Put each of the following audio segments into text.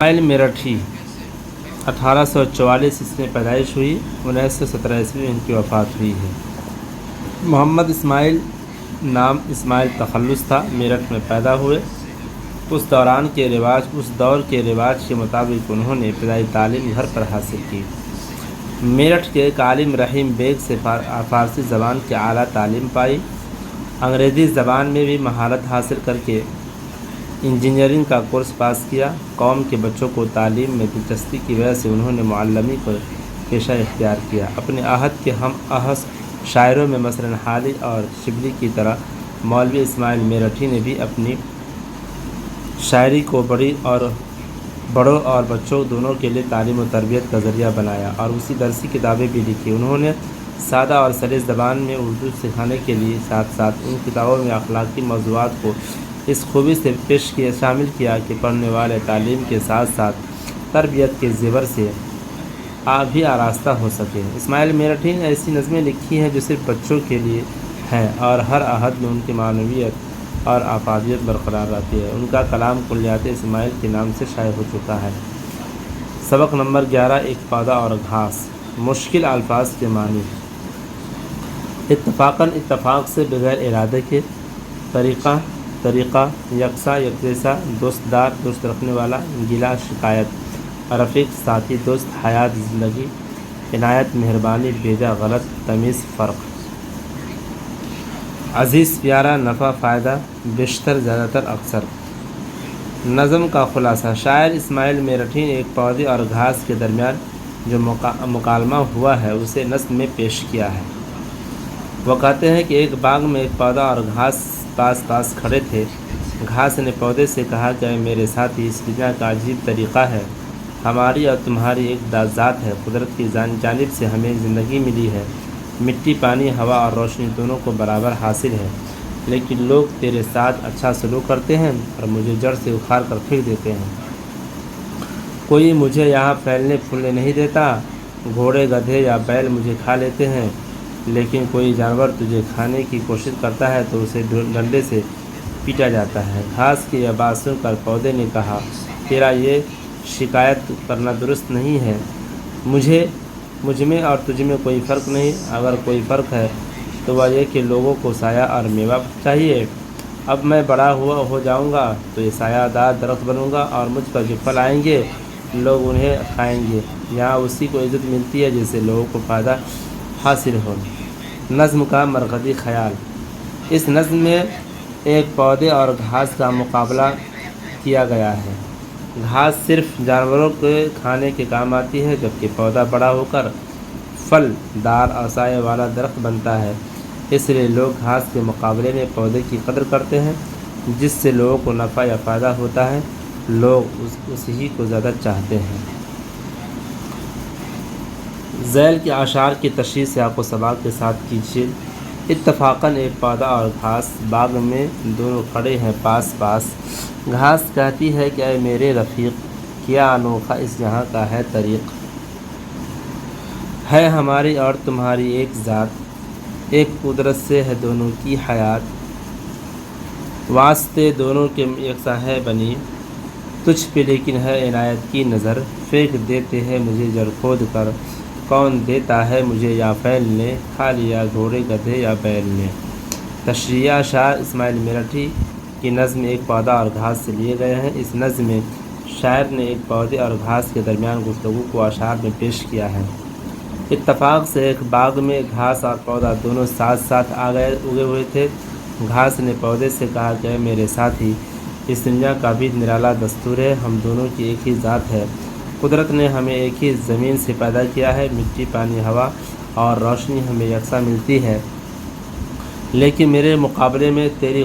اسماعیل میرٹھی 1844 اس میں پیدائش ہوئی، 1917 ء میں ان کی وفات ہوئی ہے۔ محمد اسماعیل نام اسماعیل تخلص تھا، میرٹھ میں پیدا ہوئے۔ اس دور کے رواج کے مطابق انہوں نے ابتدائی تعلیم گھر پر حاصل کی۔ میرٹھ کے ایک عالم رحیم بیگ سے فارسی زبان کی اعلیٰ تعلیم پائی۔ انگریزی زبان میں بھی مہارت حاصل کر کے انجینئرنگ کا کورس پاس کیا۔ قوم کے بچوں کو تعلیم میں دلچسپی کی وجہ سے انہوں نے معلمی کو پیشہ اختیار کیا۔ اپنے عہد کے ہم عہد شاعروں میں مثلاً حالی اور شبلی کی طرح مولوی اسماعیل میرٹھی نے بھی اپنی شاعری کو بڑوں اور بچوں دونوں کے لیے تعلیم و تربیت کا ذریعہ بنایا اور اسی درسی کتابیں بھی لکھی۔ انہوں نے سادہ اور سلیس زبان میں اردو سکھانے کے لیے ساتھ ساتھ ان کتابوں میں اخلاقی موضوعات کو اس خوبی سے شامل کیا کہ پڑھنے والے تعلیم کے ساتھ ساتھ تربیت کے زیور سے بھی آراستہ ہو سکے۔ اسماعیل میرٹھی نے ایسی نظمیں لکھی ہیں جو صرف بچوں کے لیے ہیں اور ہر عہد میں ان کی معنویت اور افادیت برقرار رہتی ہے۔ ان کا کلام کلیات اسماعیل کے نام سے شائع ہو چکا ہے۔ سبق نمبر 11 ایک پودا اور گھاس۔ مشکل الفاظ کے معنی۔ اتفاق سے، بغیر ارادے کے، طریقہ، یکساں، یکجیسا، دوست دار، دوست رکھنے والا، گلہ، شکایت، رفیق، ساتھی، دوست، حیات، زندگی، عنایت، مہربانی، بھیجا، غلط، تمیز، فرق۔ عزیز، پیارا، نفع، فائدہ، بیشتر، زیادہ تر، اکثر۔ نظم کا خلاصہ۔ شاعر اسماعیل میرٹھی نے ایک پودے اور گھاس کے درمیان جو مکالمہ ہوا ہے اسے نظم میں پیش کیا ہے۔ وہ کہتے ہیں کہ ایک باغ میں ایک پودا اور گھاس پاس کھڑے تھے۔ گھاس نے پودے سے کہا کہ اے میرے ساتھی، اس دنیا کا عجیب طریقہ ہے، ہماری اور تمہاری ایک ذات ہے، قدرت کی جانب سے ہمیں زندگی ملی ہے، مٹی، پانی، ہوا اور روشنی دونوں کو برابر حاصل ہے، لیکن لوگ تیرے ساتھ اچھا سلوک کرتے ہیں اور مجھے جڑ سے اکھاڑ کر پھینک دیتے ہیں۔ کوئی مجھے یہاں پھیلنے پھولنے نہیں دیتا، گھوڑے، گدھے یا بیل مجھے کھا لیتے ہیں، لیکن کوئی جانور تجھے کھانے کی کوشش کرتا ہے تو اسے ڈنڈے سے پیٹا جاتا ہے۔ گھاس کی یہ بات سن کر پودے نے کہا، تیرا یہ شکایت کرنا درست نہیں ہے، مجھ میں اور تجھ میں کوئی فرق نہیں، اگر کوئی فرق ہے تو وہ یہ کہ لوگوں کو سایہ اور میوہ چاہیے۔ اب میں بڑا ہو جاؤں گا تو یہ سایہ دار درخت بنوں گا اور مجھ پر جو پھل آئیں گے لوگ انہیں کھائیں گے۔ یہاں اسی کو عزت ملتی ہے جس سے لوگوں کو فائدہ حاصل ہو۔ نظم کا مرکزی خیال۔ اس نظم میں ایک پودے اور گھاس کا مقابلہ کیا گیا ہے۔ گھاس صرف جانوروں کے کھانے کے کام آتی ہے، جبکہ پودا بڑا ہو کر پھل دار اور سایہ والا درخت بنتا ہے۔ اس لیے لوگ گھاس کے مقابلے میں پودے کی قدر کرتے ہیں، جس سے لوگوں کو نفع یا فائدہ ہوتا ہے، لوگ اسی کو زیادہ چاہتے ہیں۔ ذیل کے اشعار کی تشریح سیاق و سباق کے ساتھ کیجیے۔ اتفاقاً ایک پودا اور گھاس باغ میں دونوں کھڑے ہیں پاس پاس۔ گھاس کہتی ہے کہ اے میرے رفیق، کیا انوکھا اس جہاں کا ہے طریق، ہے ہماری اور تمہاری ایک ذات، ایک قدرت سے ہے دونوں کی حیات، واسطے دونوں کے یکساں ہے بنی، تجھ پہ لیکن ہے عنایت کی نظر، پھینک دیتے ہیں مجھے جڑ کھود کر، کون دیتا ہے مجھے یا فیل نے، کھا لیا گھوڑے، گدھے یا بیل نے۔ تشریح۔ اشعار اسماعیل میرٹھی کی نظم ایک پودا اور گھاس سے لیے گئے ہیں۔ اس نظم میں شاعر نے ایک پودے اور گھاس کے درمیان گفتگو کو اشعار میں پیش کیا ہے۔ اتفاق سے ایک باغ میں گھاس اور پودا دونوں ساتھ ساتھ اگے ہوئے تھے۔ گھاس نے پودے سے کہا کہ اے میرے ساتھی، اس دنیا کا بھی نرالا دستور ہے، ہم دونوں کی ایک ہی ذات ہے، قدرت نے ہمیں ایک ہی زمین سے پیدا کیا ہے، مٹی، پانی، ہوا اور روشنی ہمیں یکساں ملتی ہے، لیکن میرے مقابلے میں تیری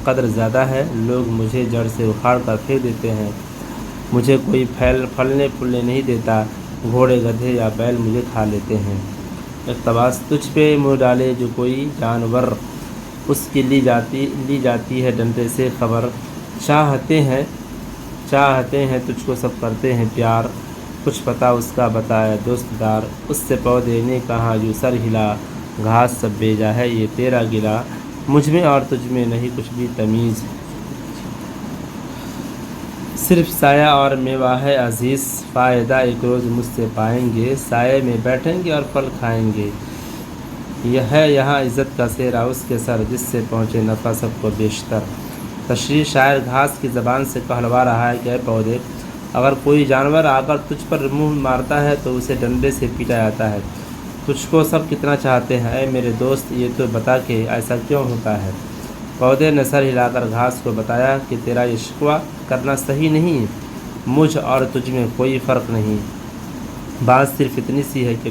قدر زیادہ ہے، لوگ مجھے جڑ سے اکھاڑ کر پھینک دیتے ہیں، مجھے کوئی پھلنے پھولنے نہیں دیتا، گھوڑے، گدھے یا بیل مجھے کھا لیتے ہیں۔ اقتباس۔ تجھ پہ منہ ڈالے جو کوئی جانور، اس کی لی جاتی ہے ڈنڈے سے خبر، چاہتے ہیں تجھ کو سب کرتے ہیں پیار، کچھ پتا اس کا بتایا دوست دار، اس سے پودے نے کہا جو سر ہلا، گھاس سب بیجا ہے یہ تیرا گلا، مجھ میں اور تجھ میں نہیں کچھ بھی تمیز۔ صرف سایہ اور میوہ ہے عزیز، فائدہ ایک روز مجھ سے پائیں گے، سائے میں بیٹھیں گے اور پھل کھائیں گے۔ یہ ہے یہاں عزت کا سہرا اس کے سر، جس سے پہنچے نفع سب کو بیشتر۔ تشریح: شاعر گھاس کی زبان سے کہلوا رہا ہے کہ اے پودے، اگر کوئی جانور آ کر تجھ پر منہ مارتا ہے تو اسے ڈنڈے سے پیٹا جاتا ہے۔ تجھ کو سب کتنا چاہتے ہیں، اے میرے دوست، یہ تو بتا کہ ایسا کیوں ہوتا ہے؟ پودے نے سر ہلا کر گھاس کو بتایا کہ تیرا یہ شکوہ کرنا صحیح نہیں، مجھ اور تجھ میں کوئی فرق نہیں۔ بات صرف اتنی سی ہے کہ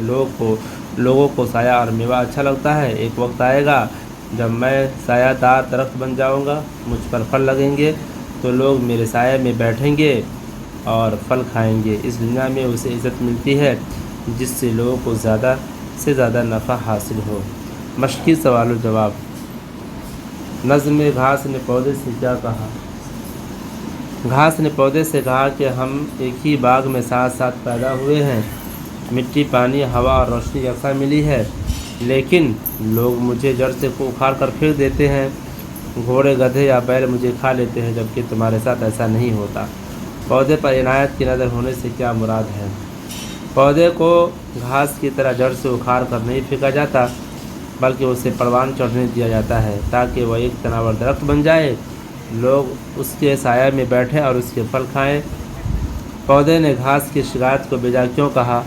لوگوں کو سایہ اور میوہ اچھا لگتا ہے۔ ایک وقت آئے گا جب میں سایہ دار درخت بن جاؤں گا، مجھ پر پھل لگیں گے تو لوگ میرے سائے میں بیٹھیں گے اور پھل کھائیں گے۔ اس دنیا میں اسے عزت ملتی ہے جس سے لوگوں کو زیادہ سے زیادہ نفع حاصل ہو۔ مشقی سوال و جواب۔ نظم میں گھاس نے پودے سے کیا کہا؟ گھاس نے پودے سے کہا کہ ہم ایک ہی باغ میں ساتھ ساتھ پیدا ہوئے ہیں، مٹی، پانی، ہوا اور روشنی یکساں ملی ہے، لیکن لوگ مجھے جڑ سے اکھاڑ کر پھینک دیتے ہیں۔ گھوڑے، گدھے یا بیل مجھے کھا لیتے ہیں، جبکہ تمہارے ساتھ ایسا نہیں ہوتا۔ پودے پر عنایت کی نظر ہونے سے کیا مراد ہے؟ پودے کو گھاس کی طرح جڑ سے اکھاڑ کر نہیں پھینکا جاتا، بلکہ اسے پروان چڑھنے دیا جاتا ہے تاکہ وہ ایک تناور درخت بن جائے، لوگ اس کے سایہ میں بیٹھیں اور اس کے پھل کھائیں۔ پودے نے گھاس کی شکایت کو بیجا کیوں کہا؟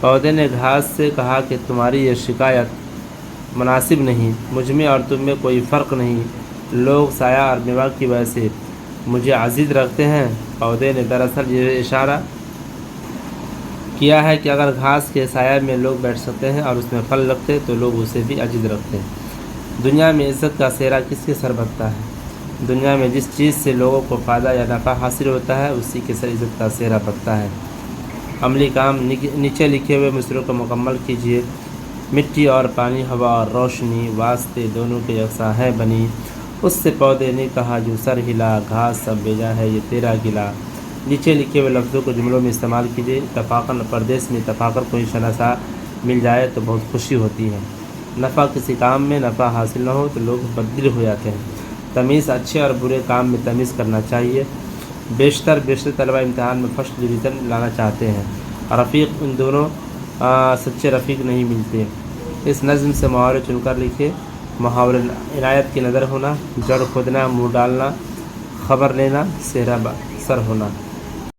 پودے نے گھاس سے کہا کہ تمہاری یہ شکایت مناسب نہیں، مجھ میں اور تم میں کوئی فرق نہیں، لوگ سایہ اور میوہ کی وجہ سے مجھے عزیز رکھتے ہیں۔ پودے نے دراصل یہ اشارہ کیا ہے کہ اگر گھاس کے سایہ میں لوگ بیٹھ سکتے ہیں اور اس میں پھل لگتے تو لوگ اسے بھی عزیز رکھتے ہیں۔ دنیا میں عزت کا سہرا کس کے سر بنتا ہے؟ دنیا میں جس چیز سے لوگوں کو فائدہ یا نفع حاصل ہوتا ہے اسی کے سر عزت کا سہرا بنتا ہے۔ عملی کام: نیچے لکھے ہوئے مصرعوں کو مکمل کیجیے۔ مٹی اور پانی، ہوا اور روشنی، واسطے دونوں کے یکساں ہیں بنی، اس سے پودے نے کہا جو سر ہلا، گھاس سب بیجا ہے یہ تیرا گلا۔ نیچے لکھے ہوئے لفظوں کو جملوں میں استعمال کیجیے۔ اتفاقاً پردیس میں اتفاقاً کوئی شناسا مل جائے تو بہت خوشی ہوتی ہے۔ نفع: کسی کام میں نفع حاصل نہ ہو تو لوگ بددل ہو جاتے ہیں۔ تمیز: اچھے اور برے کام میں تمیز کرنا چاہیے۔ بیشتر طلبہ امتحان میں فرسٹ ڈویژن لانا چاہتے ہیں۔ رفیق: ان دونوں سچے رفیق نہیں ملتے۔ اس نظم سے محاورے چن کر لکھے۔ محاورے: عنایت کی نظر ہونا، جڑ کھودنا، منہ ڈالنا، خبر لینا، سہرا سر ہونا۔